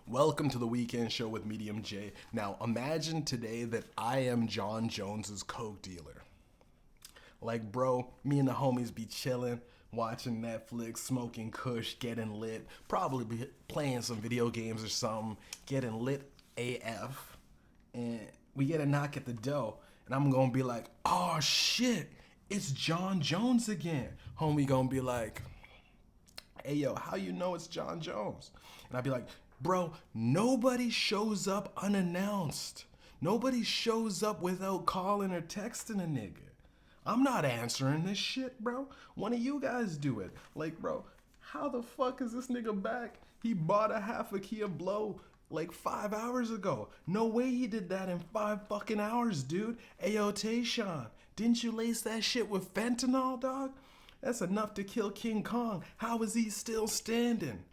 Welcome to the weekend show with Medium J. Now, imagine today that I am John Jones's coke dealer. Like, bro, me and the homies be chilling, watching Netflix, smoking kush, getting lit, probably be playing some video games or something, getting lit AF. And we get a knock at the door, and I'm gonna be like, oh shit, it's John Jones again. Homie gonna be like, hey yo, how you know it's John Jones? And I'd be like, bro, nobody shows up unannounced. Nobody shows up without calling or texting a nigga. I'm not answering this shit, bro. One of you guys do it. Like, bro, how the fuck is this nigga back? He bought a half a key of blow like 5 hours ago. No way he did that in 5 fucking hours, dude. Ayo, Tayshawn, didn't you lace that shit with fentanyl, dog? That's enough to kill King Kong. How is he still standing?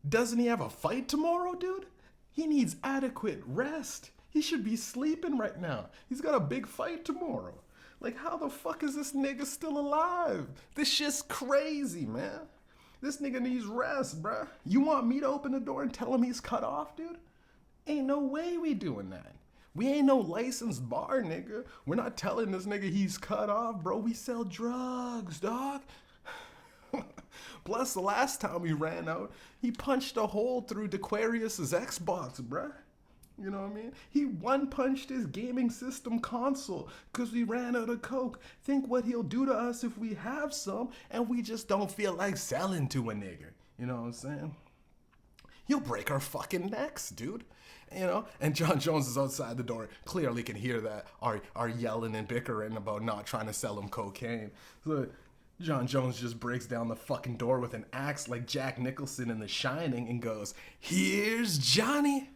Doesn't he have a fight tomorrow, dude? He needs adequate rest. He should be sleeping right now. He's got a big fight tomorrow. Like, how the fuck is this nigga still alive? This shit's crazy, man. This nigga needs rest, bruh. You want me to open the door and tell him he's cut off, dude? Ain't no way we doing that. We ain't no licensed bar, nigga. We're not telling this nigga he's cut off, bro. We sell drugs, dog. Plus, the last time we ran out, he punched a hole through Dequarius's Xbox, bruh. You know what I mean? He one-punched his gaming system console because we ran out of coke. Think what he'll do to us if we have some and we just don't feel like selling to a nigga. You know what I'm saying? He'll break our fucking necks, dude. You know? And John Jones is outside the door. Clearly can hear that. Are yelling and bickering about not trying to sell him cocaine. So John Jones just breaks down the fucking door with an axe like Jack Nicholson in The Shining and goes, "Here's Johnny."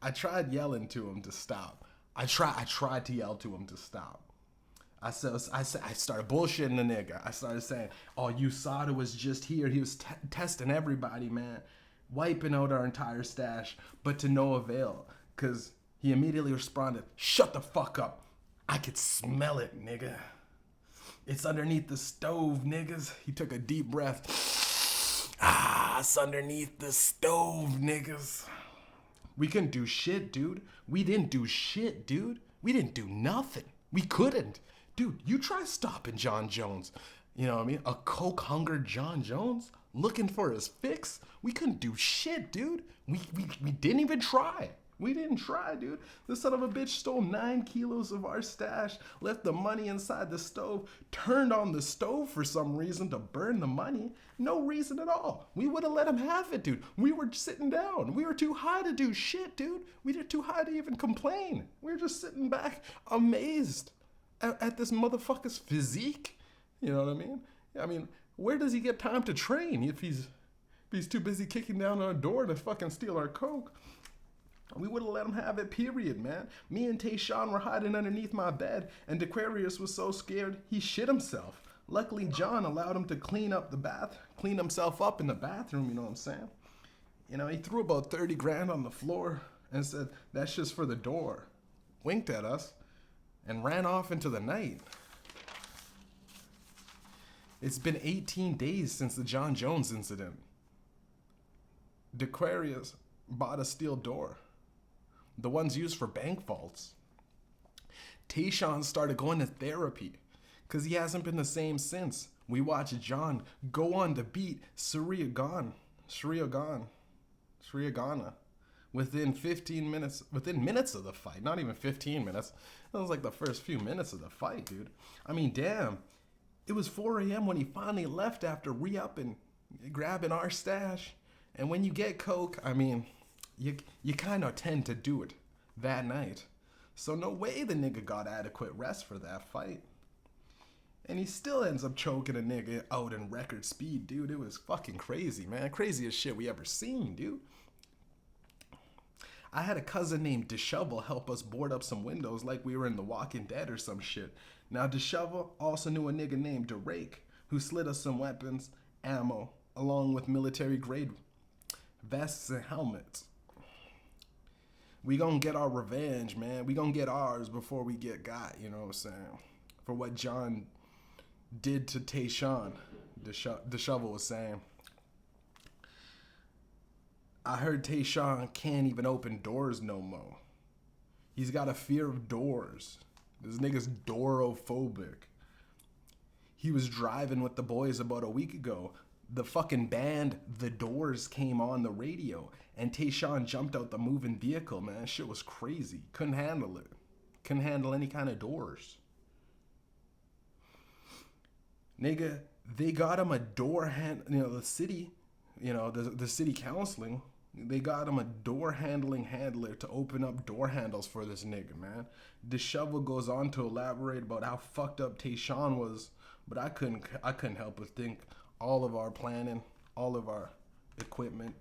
I tried yelling to him to stop. I tried to yell to him to stop. I started bullshitting the nigga. I started saying, "Oh, USADA was just here. He was testing everybody, man, wiping out our entire stash, but to no avail." Cause he immediately responded, "Shut the fuck up. I could smell it, nigga. It's underneath the stove, niggas." He took a deep breath. It's underneath the stove, niggas. We couldn't do shit, dude. We didn't do shit, dude. We didn't do nothing. We couldn't. Dude, you try stopping John Jones. You know what I mean? A coke-hungered John Jones looking for his fix. We couldn't do shit, dude. We didn't even try. We didn't try, dude. The son of a bitch stole 9 kilos of our stash, left the money inside the stove, turned on the stove for some reason to burn the money. No reason at all. We would have let him have it, dude. We were sitting down. We were too high to do shit, dude. We were too high to even complain. We were just sitting back amazed at this motherfucker's physique. You know what I mean? I mean, where does he get time to train if he's too busy kicking down our door to fucking steal our coke? We would have let him have it, period, man. Me and Tayshawn were hiding underneath my bed, and Dequarius was so scared he shit himself. Luckily, John allowed him to clean himself up in the bathroom, you know what I'm saying? You know, he threw about 30 grand on the floor and said, "That's just for the door," winked at us, and ran off into the night. It's been 18 days since the John Jones incident. Dequarius bought a steel door. The ones used for bank vaults. Tayshawn started going to therapy because he hasn't been the same since. We watched John go on to beat Suriagana within minutes of the fight. Not even 15 minutes. That was like the first few minutes of the fight, dude. I mean, damn. It was 4 a.m. when he finally left after re-upping, grabbing our stash. And when you get coke, I mean, you kind of tend to do it that night. So no way the nigga got adequate rest for that fight. And he still ends up choking a nigga out in record speed, dude. It was fucking crazy, man. Craziest shit we ever seen, dude. I had a cousin named DeShovel help us board up some windows like we were in The Walking Dead or some shit. Now, DeShovel also knew a nigga named DeRake who slid us some weapons, ammo, along with military-grade vests and helmets. We gonna get our revenge, man. We gonna get ours before we get got, you know what I'm saying? For what John did to Tayshawn, the shovel was saying. I heard Tayshawn can't even open doors no more. He's got a fear of doors. This nigga's dorophobic. He was driving with the boys about a week ago. The fucking band The Doors came on the radio, and Tayshawn jumped out the moving vehicle, man. Shit was crazy. Couldn't handle it. Couldn't handle any kind of doors. Nigga, they got him a door the city, the city counseling, they got him a door handler to open up door handles for this nigga, man. The shovel goes on to elaborate about how fucked up Tayshawn was, but I couldn't help but think all of our planning, all of our equipment,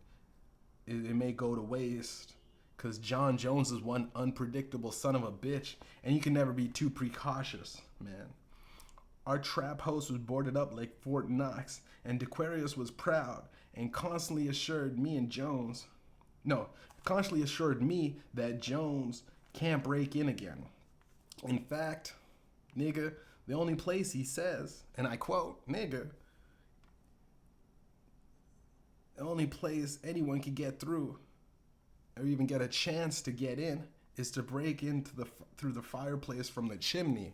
it may go to waste. Cause John Jones is one unpredictable son of a bitch, and you can never be too precautious, man. Our trap house was boarded up like Fort Knox, and Dequarius was proud and constantly assured me that Jones can't break in again. In fact, nigga, the only place he says, and I quote, nigga, the only place anyone can get through or even get a chance to get in is to break through the fireplace from the chimney.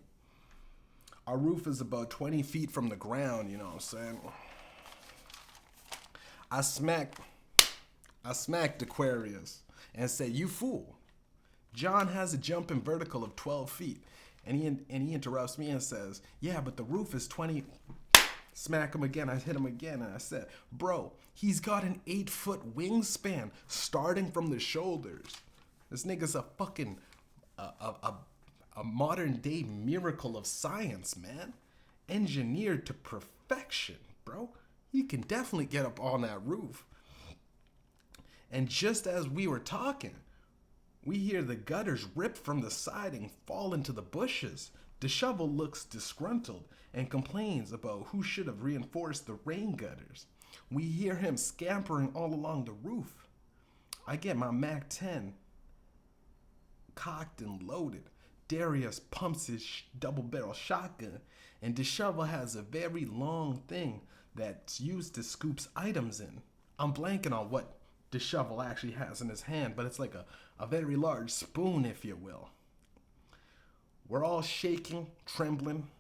Our roof is about 20 feet from the ground, you know what I'm saying? I smacked Aquarius and said, "You fool. John has a jumping vertical of 12 feet." And he interrupts me and says, "Yeah, but the roof is 20. Smack him again. I hit him again and I said, "Bro, he's got an 8-foot wingspan starting from the shoulders. This nigga's a fucking a modern day miracle of science, man. Engineered to perfection, bro. He can definitely get up on that roof." And just as we were talking, we hear the gutters rip from the siding, fall into the bushes. The shovel looks disgruntled and complains about who should have reinforced the rain gutters. We hear him scampering all along the roof. I get my MAC-10 cocked and loaded. Darius pumps his double-barrel shotgun, and the shovel has a very long thing that's used to scoop items in. I'm blanking on what the shovel actually has in his hand, but it's like a very large spoon, if you will. We're all shaking, trembling.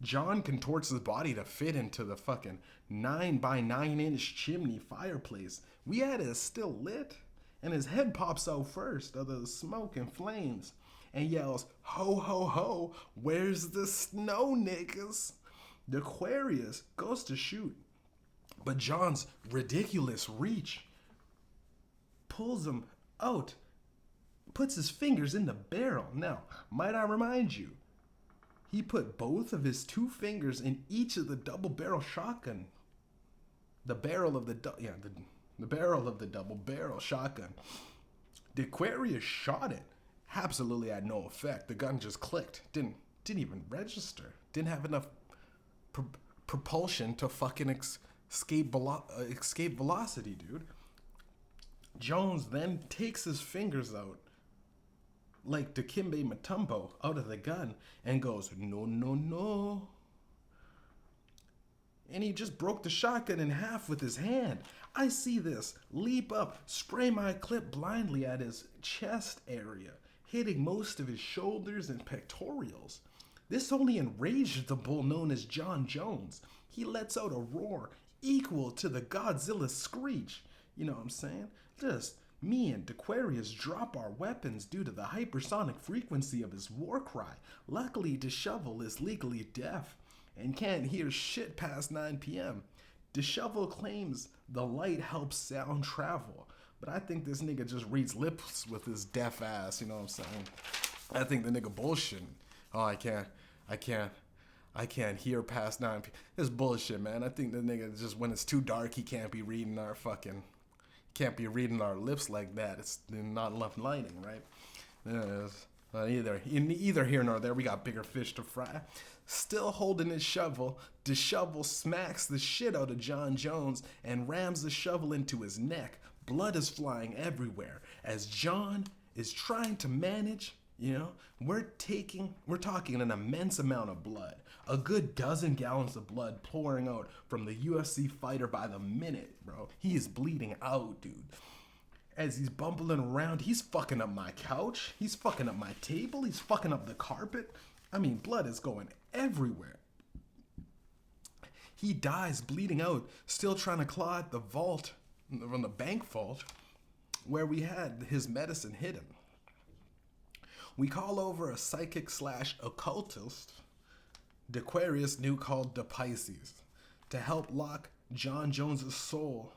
John contorts his body to fit into the fucking 9-by-9-inch chimney fireplace we had it still lit, and his head pops out first of the smoke and flames and yells, "Ho, ho, ho, where's the snow, niggas?" The Aquarius goes to shoot, but John's ridiculous reach pulls him out, puts his fingers in the barrel. Now, might I remind you, he put both of his 2 fingers in each of the double-barrel shotgun. The barrel of the barrel of the double-barrel shotgun. The Aquarius shot it. Absolutely had no effect. The gun just clicked. Didn't even register. Didn't have enough propulsion to fucking escape velocity, dude. Jones then takes his fingers out, like Dikembe Mutombo, out of the gun and goes, "No, no, no." And he just broke the shotgun in half with his hand. I see this, leap up, spray my clip blindly at his chest area, hitting most of his shoulders and pectorals. This only enraged the bull known as John Jones. He lets out a roar equal to the Godzilla screech. You know what I'm saying? Just me and Dequarius drop our weapons due to the hypersonic frequency of his war cry. Luckily, DeShovel is legally deaf and can't hear shit past 9 p.m. DeShovel claims the light helps sound travel, but I think this nigga just reads lips with his deaf ass, you know what I'm saying? I think the nigga bullshitting. Oh, I can't hear past 9 p.m. This bullshit, man. I think the nigga just, when it's too dark, he can't be reading our lips like that. It's not enough lighting, right? Either here nor there, we got bigger fish to fry. Still holding his shovel, the shovel smacks the shit out of John Jones and rams the shovel into his neck. Blood is flying everywhere as John is trying to manage. You know, we're talking an immense amount of blood. A good dozen gallons of blood pouring out from the UFC fighter by the minute, bro. He is bleeding out, dude. As he's bumbling around, he's fucking up my couch. He's fucking up my table. He's fucking up the carpet. I mean, blood is going everywhere. He dies bleeding out, still trying to claw at the vault, from the bank vault, where we had his medicine hidden. We call over a psychic slash occultist, Dequarius new called De Pisces, to help lock John Jones's soul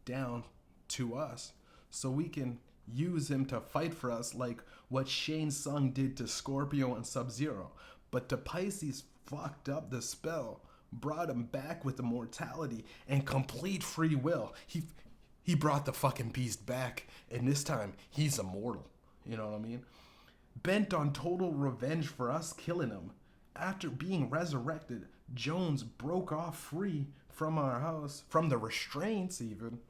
down to us so we can use him to fight for us like what Shane Tsung did to Scorpio and Sub-Zero. But De Pisces fucked up the spell, brought him back with immortality and complete free will. He brought the fucking beast back, and this time he's immortal. You know what I mean? Bent on total revenge for us killing him. After being resurrected, Jones broke off free from our house, from the restraints even,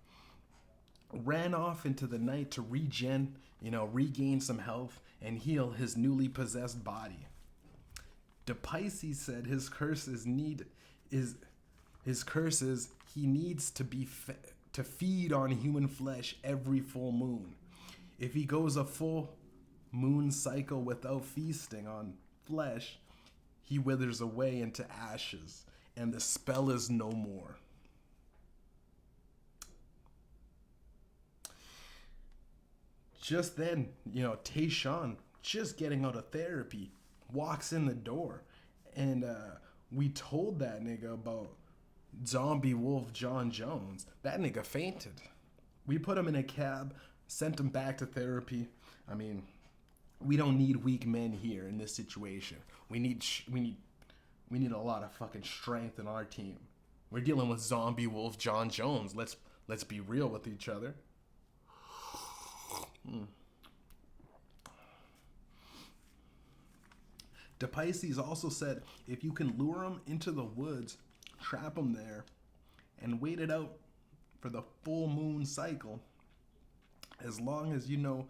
ran off into the night to regain some health and heal his newly possessed body. De Pisces said his curse is he needs to be to feed on human flesh every full moon. If he goes a full moon cycle without feasting on flesh, he withers away into ashes, and the spell is no more. Just then, Tayshawn, just getting out of therapy, walks in the door, and we told that nigga about zombie wolf John Jones. That nigga fainted. We put him in a cab, sent him back to therapy. I mean, we don't need weak men here in this situation. We need a lot of fucking strength in our team. We're dealing with zombie wolf John Jones. Let's be real with each other. De Pisces also said if you can lure him into the woods, trap him there, and wait it out for the full moon cycle, as long as you know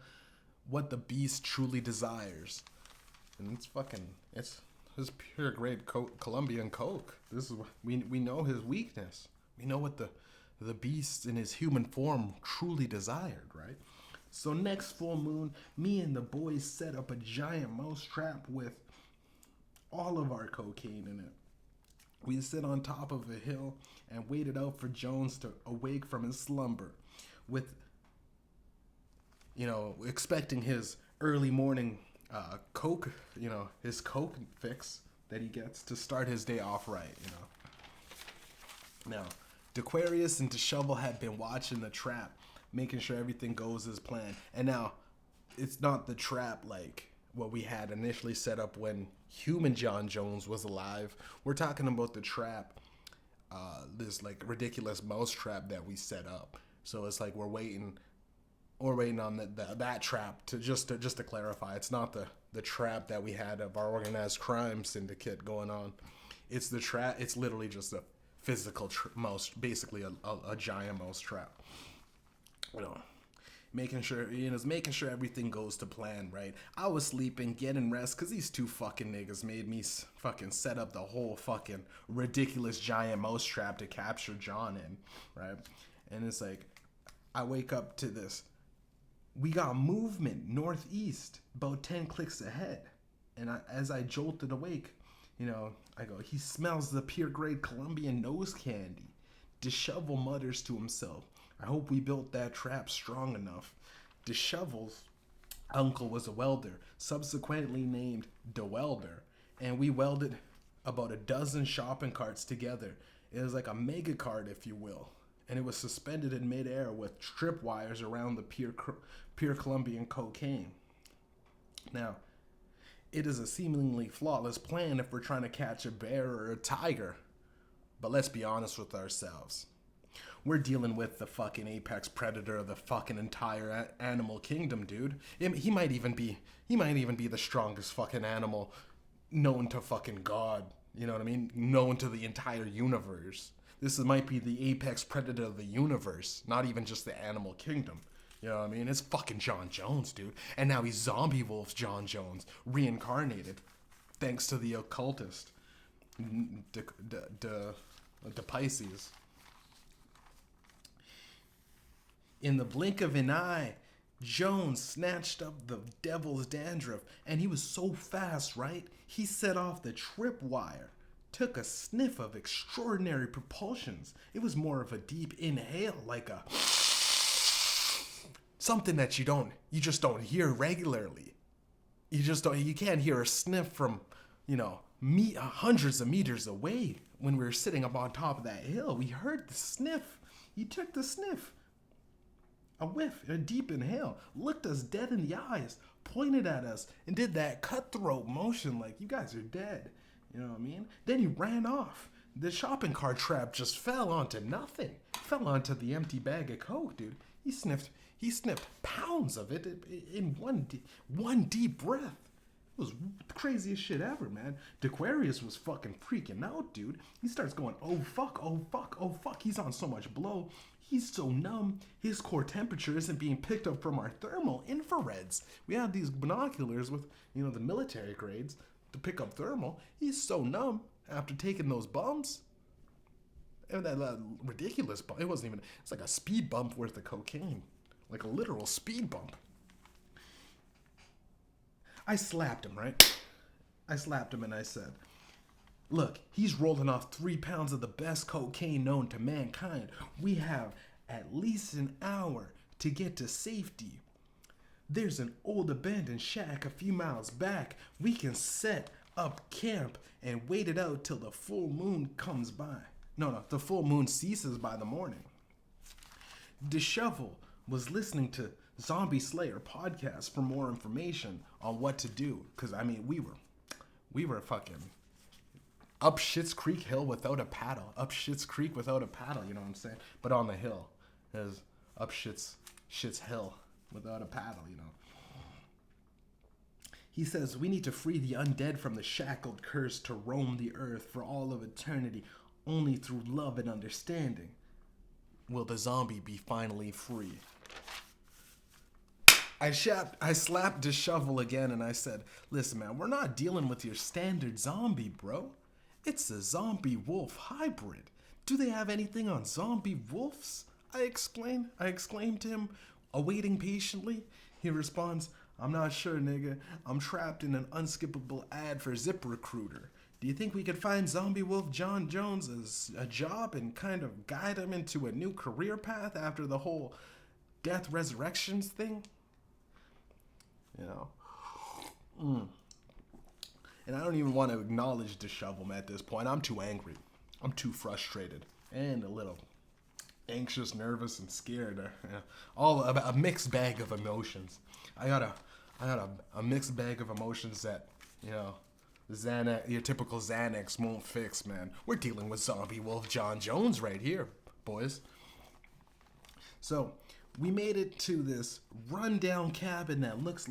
what the beast truly desires. And it's his pure grade Colombian coke. This is we know his weakness. We know what the beast in his human form truly desired, right? So next full moon, me and the boys set up a giant mouse trap with all of our cocaine in it. We sit on top of a hill and waited out for Jones to awake from his slumber with, expecting his early morning coke, his coke fix that he gets to start his day off right, Now, Dequarius and DeShovel had been watching the trap, making sure everything goes as planned. And now, it's not the trap like what we had initially set up when human John Jones was alive. We're talking about the trap, this like ridiculous mouse trap that we set up. So it's like we're waiting on that trap to just to clarify. It's not the trap that we had of our organized crime syndicate going on. It's the trap. It's literally just a physical mouse, basically a giant mouse trap. Making sure everything goes to plan, right? I was sleeping, getting rest, because these two fucking niggas made me fucking set up the whole fucking ridiculous giant mouse trap to capture John in, right? And it's like, I wake up to this. We got movement northeast, about 10 clicks ahead. And as I jolted awake, I go, he smells the pure grade Colombian nose candy. DeShovel mutters to himself, I hope we built that trap strong enough. DeShovel's uncle was a welder, subsequently named DeWelder, and we welded about a dozen shopping carts together. It was like a mega cart, if you will, and it was suspended in midair with trip wires around the pure Colombian cocaine. Now, it is a seemingly flawless plan if we're trying to catch a bear or a tiger, but let's be honest with ourselves. We're dealing with the fucking apex predator of the fucking entire animal kingdom, dude. He might even be the strongest fucking animal known to fucking God. You know what I mean? Known to the entire universe. This might be the apex predator of the universe, not even just the animal kingdom. You know what I mean? It's fucking John Jones, dude. And now he's zombie wolf John Jones, reincarnated, thanks to the occultist, De Pisces. In the blink of an eye, Jones snatched up the devil's dandruff, and he was so fast, right? He set off the tripwire, took a sniff of extraordinary propulsions. It was more of a deep inhale, like a something that you just don't hear regularly. You can't hear a sniff from, hundreds of meters away. When we were sitting up on top of that hill, we heard the sniff. He took the sniff. A whiff, a deep inhale, looked us dead in the eyes, pointed at us, and did that cutthroat motion like, you guys are dead. You know what I mean? Then he ran off. The shopping cart trap just fell onto nothing. Fell onto the empty bag of Coke, dude. He sniffed pounds of it in one deep breath. It was the craziest shit ever, man. Dequarius was fucking freaking out, dude. He starts going, oh fuck, oh fuck, oh fuck. He's on so much blow. He's so numb. His core temperature isn't being picked up from our thermal infrareds. We have these binoculars with, the military grades to pick up thermal. He's so numb after taking those bumps. And that ridiculous bump. It wasn't even, it's like a speed bump worth of cocaine. Like a literal speed bump. I slapped him, right? I slapped him and I said, look, he's rolling off 3 pounds of the best cocaine known to mankind. We have at least an hour to get to safety. There's an old abandoned shack a few miles back. We can set up camp and wait it out till the full moon comes by. No, the full moon ceases by the morning. Dishevel was listening to Zombie Slayer podcast for more information on what to do. Because, we were fucking up Schitt's Creek hill without a paddle. Up Schitt's Creek without a paddle, you know what I'm saying? But on the hill. There's up Schitt's hill without a paddle, He says, we need to free the undead from the shackled curse to roam the earth for all of eternity. Only through love and understanding will the zombie be finally free. I slapped Dishevel again and I said, listen, man, we're not dealing with your standard zombie, bro. It's a zombie wolf hybrid. Do they have anything on zombie wolves? I exclaimed to him, awaiting patiently. He responds, I'm not sure, nigga. I'm trapped in an unskippable ad for ZipRecruiter. Do you think we could find Zombie Wolf John Jones as a job and kind of guide him into a new career path after the whole death resurrections thing? And I don't even want to acknowledge Dishevel at this point. I'm too angry. I'm too frustrated. And a little anxious, nervous, and scared. All a mixed bag of emotions. I got a mixed bag of emotions that, Xanax, your typical Xanax won't fix, man. We're dealing with Zombie Wolf John Jones right here, boys. So, we made it to this rundown cabin that looks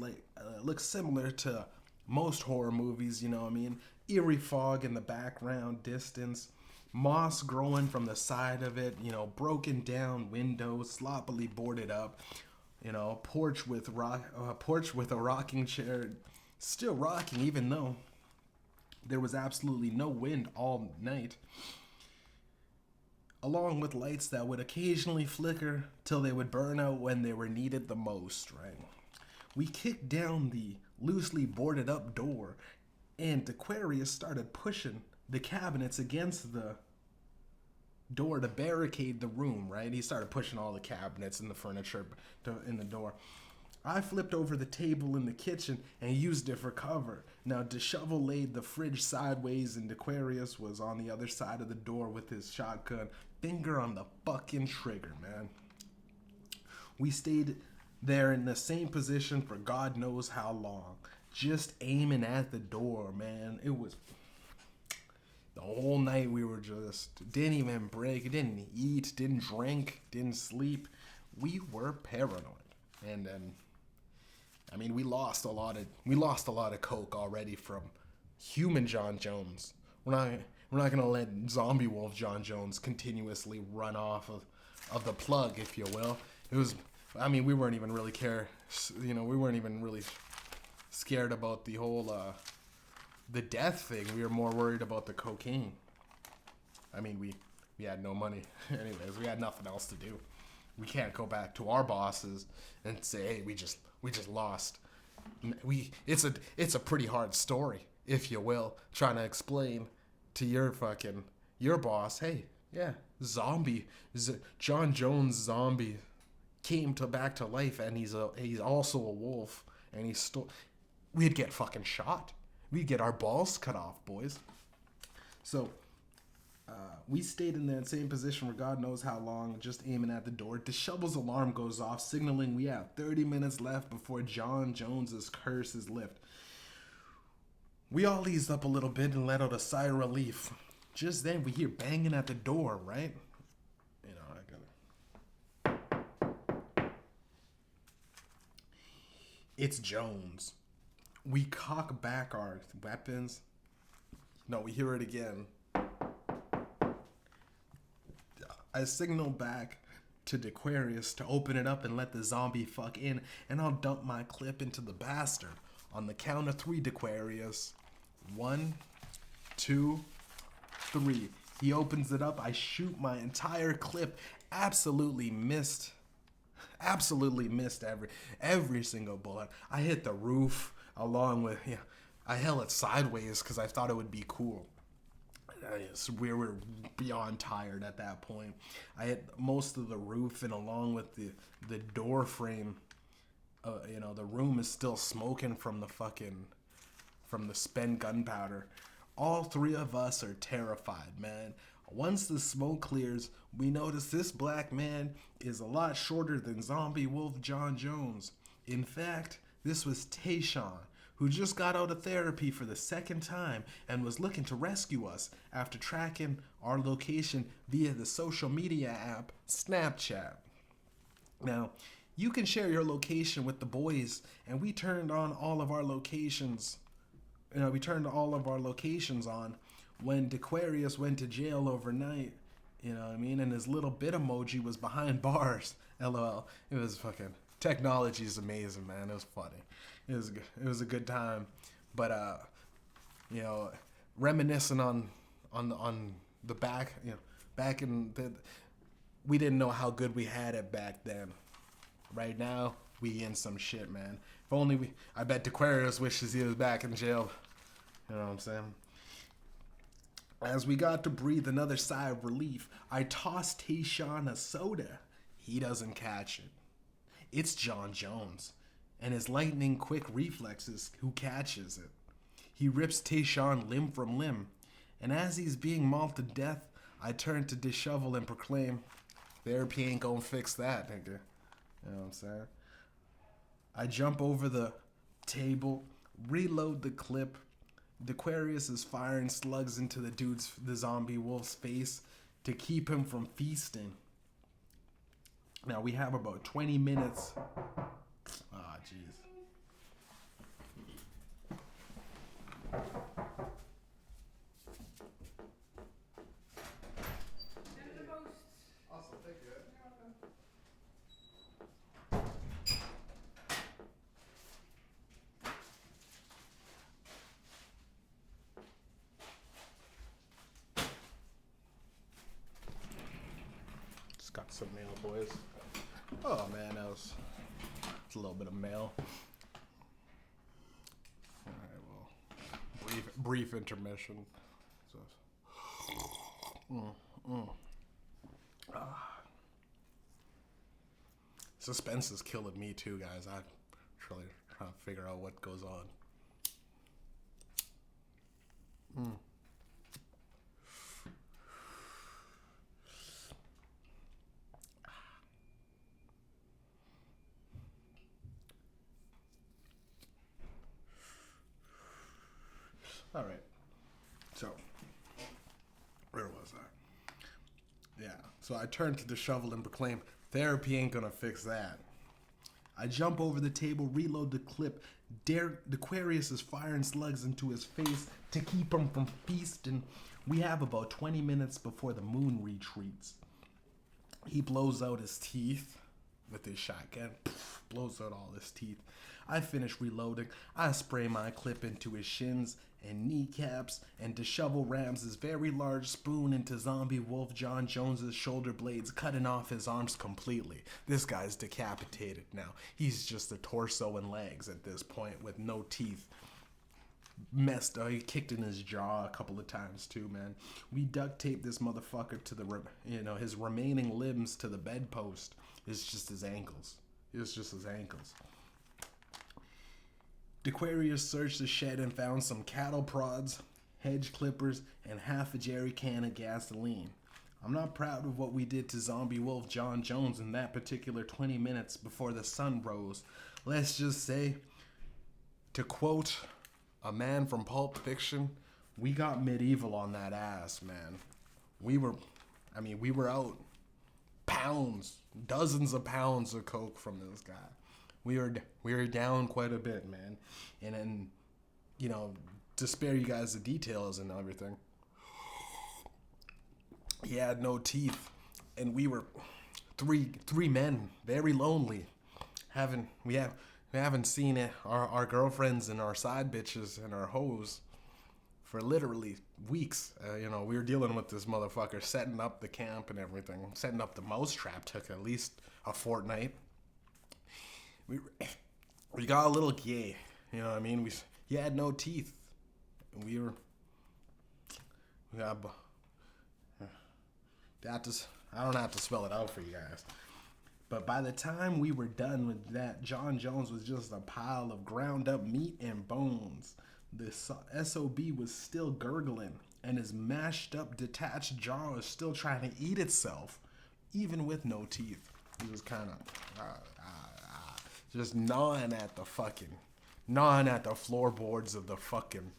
similar to most horror movies, Eerie fog in the background, distance, moss growing from the side of it, broken down windows, sloppily boarded up, porch with a rocking chair, still rocking even though there was absolutely no wind all night, along with lights that would occasionally flicker till they would burn out when they were needed the most, right? We kicked down the loosely boarded up door, and Aquarius started pushing the cabinets against the door to barricade the room, right? He started pushing all the cabinets and the furniture in the door. I flipped over the table in the kitchen and used it for cover. Now, Dishevel laid the fridge sideways and Aquarius was on the other side of the door with his shotgun, finger on the fucking trigger, man. We stayed there in the same position for God knows how long, just aiming at the door, man. It was the whole night we were just, didn't even break, didn't eat, didn't drink, didn't sleep. We were paranoid. And then, we lost a lot of coke already from human John Jones. We're not gonna let Zombie Wolf John Jones continuously run off of the plug, if you will. It was, we weren't even really we weren't even really scared about the whole the death thing. We were more worried about the cocaine. We had no money. Anyways, we had nothing else to do. We can't go back to our bosses and say, hey, we just lost. It's a pretty hard story, if you will, trying to explain to your boss, hey, yeah, John Jones zombie came to back to life, and he's also a wolf, and he's still. We'd get fucking shot. We'd get our balls cut off, boys. So we stayed in that same position for God knows how long, just aiming at the door. Dishevel's alarm goes off, signaling we have 30 minutes left before John Jones's curse is lifted. We all eased up a little bit and let out a sigh of relief. Just then, we hear banging at the door, right? You know, I gotta. It's Jones. We cock back our weapons. No, we hear it again. I signal back to Dequarius to open it up and let the zombie fuck in, and I'll dump my clip into the bastard. On the count of 3, Dequarius. 1, 2, 3. He opens it up. I shoot my entire clip. Absolutely missed every single bullet. I hit the roof along with, I held it sideways because I thought it would be cool. We were beyond tired at that point. I hit most of the roof, and along with the door frame, the room is still smoking from the spent gunpowder. All 3 of us are terrified, man. Once the smoke clears, we notice this black man is a lot shorter than Zombie Wolf John Jones. In fact, this was Tayshawn, who just got out of therapy for the 2nd time and was looking to rescue us after tracking our location via the social media app Snapchat. Now, you can share your location with the boys, and we turned all of our locations on when Dequarius went to jail overnight. You know what I mean? And his little bit emoji was behind bars. LOL. It was fucking... Technology is amazing, man. It was funny. It was a good time. But, reminiscing on the back, back in the... We didn't know how good we had it back then. Right now, we in some shit, man. If only I bet Dequarius wishes he was back in jail. You know what I'm saying? As we got to breathe another sigh of relief, I tossed Tayshawn a soda. He doesn't catch it. It's John Jones, and his lightning quick reflexes who catches it. He rips Tayshawn limb from limb, and as he's being mauled to death, I turn to Dishevel and proclaim, therapy ain't gonna fix that, nigga. You know what I'm saying? I jump over the table, reload the clip. Dequarius is firing slugs into the zombie wolf's face to keep him from feasting. Now we have about 20 minutes. Ah, jeez. Awesome, thank you. Just got some mail, boys. Oh man, it's a little bit of mail. All right, well, brief intermission. So, Suspense is killing me too, guys. I'm really trying to figure out what goes on. All right. So, where was I? Yeah. So I turn to the shovel and proclaim, therapy ain't gonna fix that. I jump over the table, reload the clip. Dequarius is firing slugs into his face to keep him from feasting. We have about 20 minutes before the moon retreats. He blows out his teeth with his shotgun. Blows out all his teeth. I finish reloading. I spray my clip into his shins and kneecaps and dishevel rams his very large spoon into zombie wolf John Jones's shoulder blades, cutting off his arms completely. This guy's decapitated now. He's just a torso and legs at this point with no teeth. Messed up. He kicked in his jaw a couple of times too, man. We duct taped this motherfucker to the, his remaining limbs to the bedpost. It's just his ankles. It's just his ankles. DeQuarius searched the shed and found some cattle prods, hedge clippers, and half a jerry can of gasoline. I'm not proud of what we did to zombie wolf John Jones in that particular 20 minutes before the sun rose. Let's just say, to quote a man from Pulp Fiction, we got medieval on that ass, man. We were out pounds, dozens of pounds of coke from this guy. We were down quite a bit, man. And then, to spare you guys the details and everything, he had no teeth, and we were three men, very lonely. We haven't seen our girlfriends and our side bitches and our hoes for literally weeks. We were dealing with this motherfucker setting up the camp and everything. Setting up the mousetrap took at least a fortnight. We got a little gay, you know what I mean? He had no teeth. And I don't have to spell it out for you guys. But by the time we were done with that, John Jones was just a pile of ground up meat and bones. The SOB was still gurgling, and his mashed up, detached jaw was still trying to eat itself, even with no teeth. He was kind of just gnawing at the floorboards of the fucking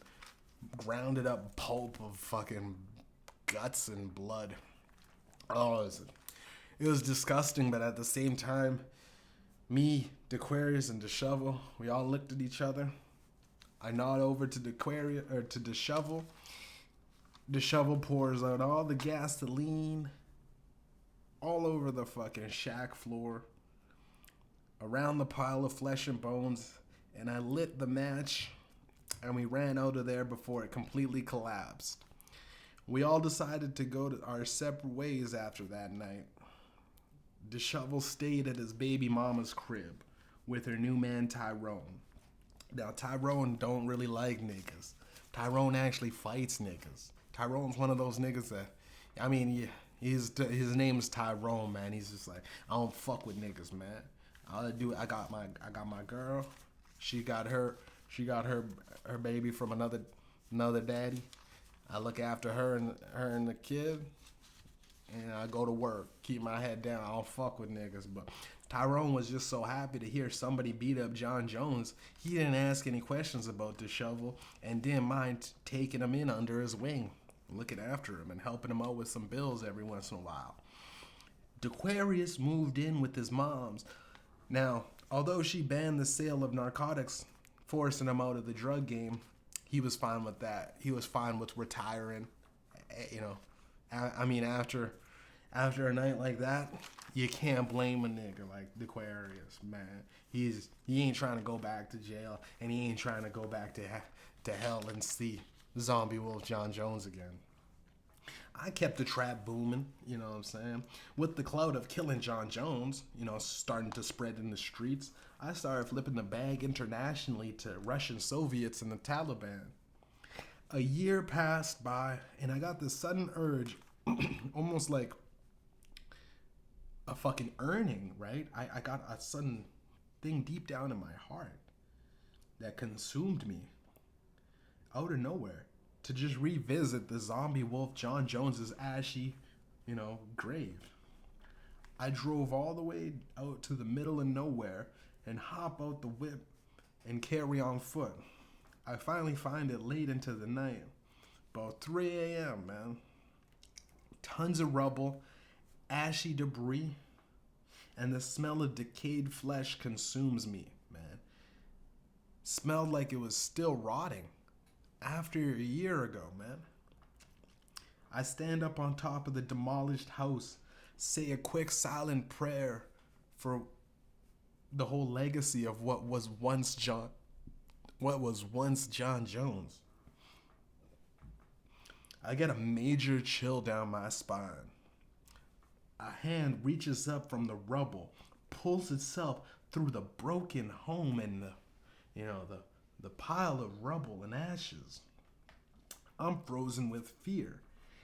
grounded up pulp of fucking guts and blood. Oh, it was disgusting, but at the same time, me, DeQuarius, and Dishevel, we all looked at each other. I nod over to Dishevel. Dishevel pours out all the gasoline all over the fucking shack floor, around the pile of flesh and bones, and I lit the match, and we ran out of there before it completely collapsed. We all decided to go to our separate ways after that night. Dishevel stayed at his baby mama's crib with her new man Tyrone. Now, Tyrone don't really like niggas. Tyrone actually fights niggas. Tyrone's one of those niggas that, his name's Tyrone, man. He's just like, I don't fuck with niggas, man. I got my girl. She got her baby from another daddy. I look after her and the kid, and I go to work, keep my head down. I don't fuck with niggas. But Tyrone was just so happy to hear somebody beat up John Jones. He didn't ask any questions about Dishevel and didn't mind taking him in under his wing, looking after him and helping him out with some bills every once in a while. DeQuarius moved in with his moms. Now, although she banned the sale of narcotics, forcing him out of the drug game, he was fine with that. He was fine with retiring. After a night like that, you can't blame a nigga like DeQuarius, man. He ain't trying to go back to jail, and he ain't trying to go back to hell and see zombie wolf John Jones again. I kept the trap booming, you know what I'm saying? With the clout of killing John Jones, starting to spread in the streets, I started flipping the bag internationally to Russian Soviets and the Taliban. A year passed by, and I got this sudden urge, almost like a fucking yearning, right? I got a sudden thing deep down in my heart that consumed me out of nowhere to just revisit the zombie wolf John Jones's ashy, grave. I drove all the way out to the middle of nowhere and hop out the whip and carry on foot. I finally find it late into the night, about 3 a.m., man. Tons of rubble, ashy debris, and the smell of decayed flesh consumes me, man. Smelled like it was still rotting after a year ago, man. I stand up on top of the demolished house, say a quick silent prayer for the whole legacy of what was once John Jones. I get a major chill down my spine. A hand reaches up from the rubble, pulls itself through the broken home and the pile of rubble and ashes. I'm frozen with fear.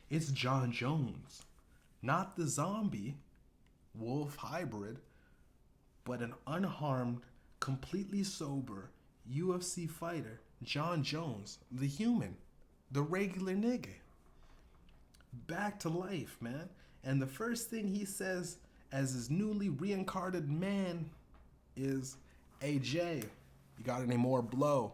It's John Jones, not the zombie wolf hybrid, but an unharmed, completely sober UFC fighter, John Jones, the human, the regular nigga. Back to life, man. And the first thing he says as his newly reincarnated man is, "Hey Jay, you got any more blow?"